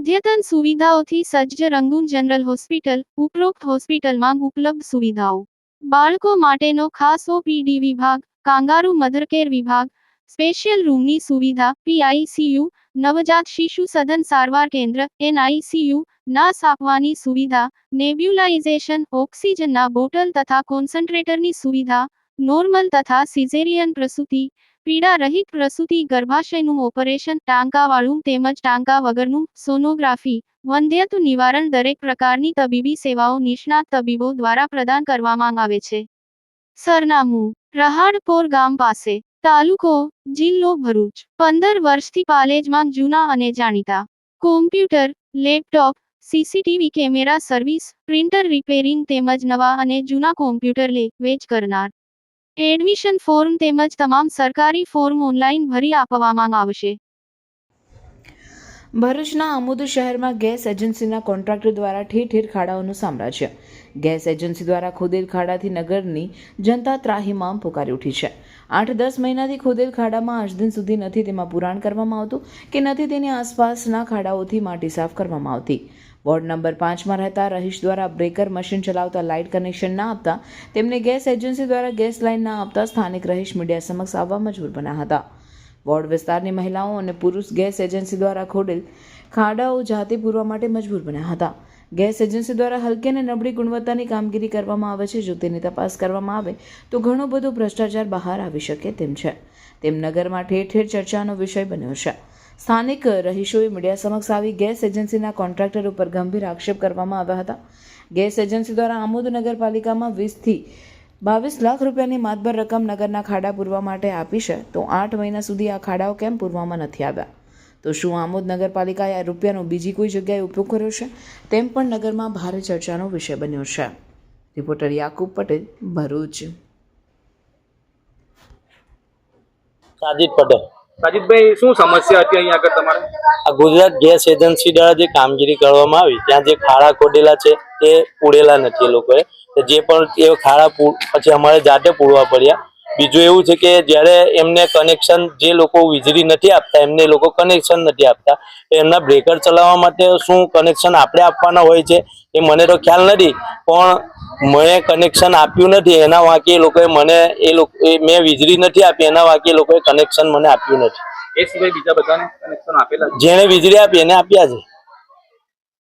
અદ્યતન સુવિધાઓથી સજ્જ રંગૂન જનરલ હોસ્પિટલ. ઉપરોક્ત હોસ્પિટલમાં ઉપલબ્ધ સુવિધાઓ: બાળકો માટેનો ખાસ ઓપીડી વિભાગ, કાંગારૂ મધરકેર વિભાગ, સ્પેશિયલ રૂમની સુવિધા, પીઆઈસીયુ, નવજાત શિશુ સઘન સારવાર કેન્દ્ર, એનઆઈસીયુ, નાસ આપવાની સુવિધા, નેબ્યુલાઇઝેશન, ઓક્સિજનના બોટલ તથા કોન્સન્ટ્રેટરની સુવિધા, નોર્મલ તથા સિઝેરિયન પ્રસૂતિ, પીડા રહિત પ્રસૂતિ, ગર્ભાશયનું ઓપરેશન, ટાંકાવાળું તેમજ ટાંકા વગરનું, સોનોગ્રાફી, વંધ્યત્વ નિવારણ, દરેક પ્રકારની તબીબી સેવાઓ નિષ્ણાત તબીબો દ્વારા પ્રદાન કરવામાં આવે છે. સરનામું: રહાડપોર ગામ પાસે, તાલુકો, જિલ્લો ભરૂચ. 15 વર્ષથી પાલેજમાં જૂના અને જાણીતા computer, laptop, CCTV camera service, printer repairing તેમજ નવા અને જૂના કોમ્પ્યુટર લે વેચ કરનાર. એડમિશન ફોર્મ તેમજ તમામ સરકારી ફોર્મ ઓનલાઈન ભરી આપવામાં આવશે. ભરૂચના આમોદ શહેરમાં ગેસ એજન્સીના કોન્ટ્રાક્ટર દ્વારા ઠેર ઠેર ખાડાઓનું સામ્રાજ્ય. ગેસ એજન્સી દ્વારા ખોદેલ ખાડાથી નગરની જનતા ત્રાહિમામ પુકારી ઉઠી છે. 8-10 મહિનાથી ખોદેલ ખાડામાં આજ દિન સુધી નથી તેમાં પુરાણ કરવામાં આવતું કે નથી તેની આસપાસના ખાડાઓથી માટી સાફ કરવામાં આવતી. વોર્ડ નંબર 5માં રહેતા રહીશ દ્વારા બ્રેકર મશીન ચલાવતા લાઇટ કનેક્શન ના આપતા તેમને ગેસ એજન્સી દ્વારા ગેસ લાઇન ના આપતા સ્થાનિક રહીશ મીડિયા સમક્ષ આવવા મજબૂર બન્યા હતા. વોર્ડ વિસ્તારની મહિલાઓ અને પુરુષ ગેસ એજન્સી દ્વારા ખોદેલ ખાડાઓ જાતે પૂરવા માટે મજબૂર બન્યા હતા. ગેસ એજન્સી દ્વારા હલકી અને નબળી ગુણવત્તાની કામગીરી કરવામાં આવે છે. જો તેની તપાસ કરવામાં આવે તો ઘણો બધો ભ્રષ્ટાચાર બહાર આવી શકે તેમ છે. તેમ નગરમાં ઠેર ઠેર ચર્ચાનો વિષય બન્યો છે. સ્થાનિક રહીશોએ મીડિયા સમક્ષ આવી ગેસ એજન્સીના કોન્ટ્રાક્ટર ઉપર ગંભીર આક્ષેપ કરવામાં આવ્યા હતા. ગેસ એજન્સી દ્વારા આમોદ નગરપાલિકામાં 20 થી 22 લાખ રૂપિયાની માતબર રકમ નગરના ખાડા પૂરવા માટે આપી છે, તો 8 મહિના સુધી આ ખાડાઓ કેમ પૂરવામાં નથી આવ્યા? તો શું આમોદ નગરપાલિકાએ આ રૂપિયાનો બીજી કોઈ જગ્યાએ ઉપયોગ કર્યો છે? તેમ પણ નગરમાં ભારે ચર્ચાનો વિષય બન્યો છે. રિપોર્ટર યાકુબ પટેલ, ભરૂચ. સાજીદ પટેલ. સાજીદભાઈ, શું સમસ્યા હતી અહીંયા આગળ તમારે? આ ગુજરાત ગેસ એજન્સી દ્વારા જે કામગીરી કરવામાં આવી ત્યાં જે ખાડા ખોદેલા છે તે પૂરેલા નથી. એ લોકોએ જે પણ એ ખાડા પછી અમારે જાતે પૂરવા પડ્યા. બીજું એવું છે કે જ્યારે એમને કનેક્શન, જે લોકો વીજળી નથી આપતા એમને લોકો કનેક્શન નથી આપતા, એમના બ્રેકર ચલાવવા માટે શું કનેક્શન આપણે આપવાના હોય છે એ મને તો ખ્યાલ નથી, પણ મેં કનેક્શન આપ્યું નથી એના વાંકે એ લોકોએ મને મેં વીજળી નથી આપી એના વાંકે એ લોકોએ કનેક્શન મને આપ્યું નથી. એ સિવાય બીજા બધાને કનેક્શન આપેલા છે? જેને વીજળી આપી એને આપ્યા છે.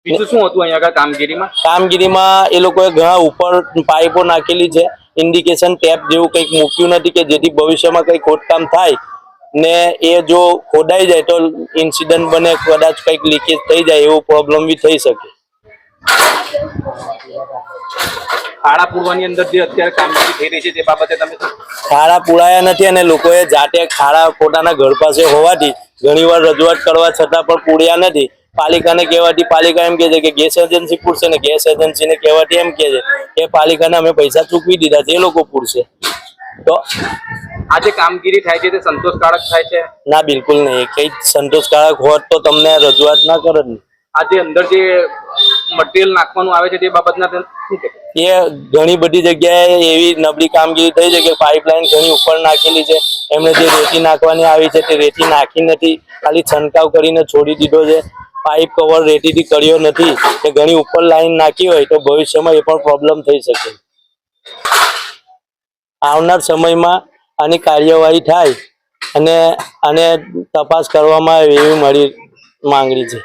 બીજું શું હતું અહીંયા આગળ કામગીરીમાં? કામગીરીમાં એ લોકોએ ઘણા ઉપર પાઇપો નાખેલી છે, ઇન્ડિકેશન ટેપ જેવું કંઈક મૂક્યું નથી કે જેથી ભવિષ્યમાં કંઈ ખોદકામ થાય ને એ જો ખોદાઈ જાય તો ઇન્સિડન્ટ બને, કદાચ કંઈક લીકેજ થઈ જાય એવો પ્રોબ્લેમ બી થઈ શકે. ખાડા પૂરવાની અંદર જે અત્યારે કામગીરી થઈ રહી છે તે બાબતે તમે ખાડા પૂરાયા નથી અને લોકોએ જાતે ખાડા પોતાના ઘર પાસે હોવાથી ઘણીવાર રજૂઆત કરવા છતાં પણ પૂર્યા નથી. પાલિકાને કહેવાથી પાલિકા એમ કહે છે કે ગેસ એજન્સી પૂરશે ને ગેસ એજન્સીને કહેવાથી એમ કહે છે કે પાલિકાને અમે પૈસા ચૂકવી દીધા છે, એ લોકો પૂરશે. તો આ જે કામગીરી થાય છે તે સંતોષકારક થાય છે? ના, બિલકુલ નહીં. કઈ સંતોષકારક હોત તો તમને રજૂઆત ના કરત ને. આ જે અંદર જે મટીરિયલ નાખવાનું આવે છે તે બાબતના શું કહે? એ ઘણી બધી જગ્યાએ એવી નબળી કામગીરી થઈ છે કે પાઇપલાઇન ઘણી ઉપર નાખેલી છે, એમને જે રેતી નાખવાની આવી છે તે રેતી નાખી નથી, ખાલી છંટકાવ કરીને છોડી દીધો છે. પાઇપ કવર રેતીથી કર્યો નથી કે ઘણી ઉપર લાઈન નાખી હોય તો ભવિષ્યમાં એ પણ પ્રોબ્લેમ થઈ શકે. આવનાર સમયમાં આની કાર્યવાહી થાય અને તપાસ કરવામાં આવે એવી મારી માંગણી છે.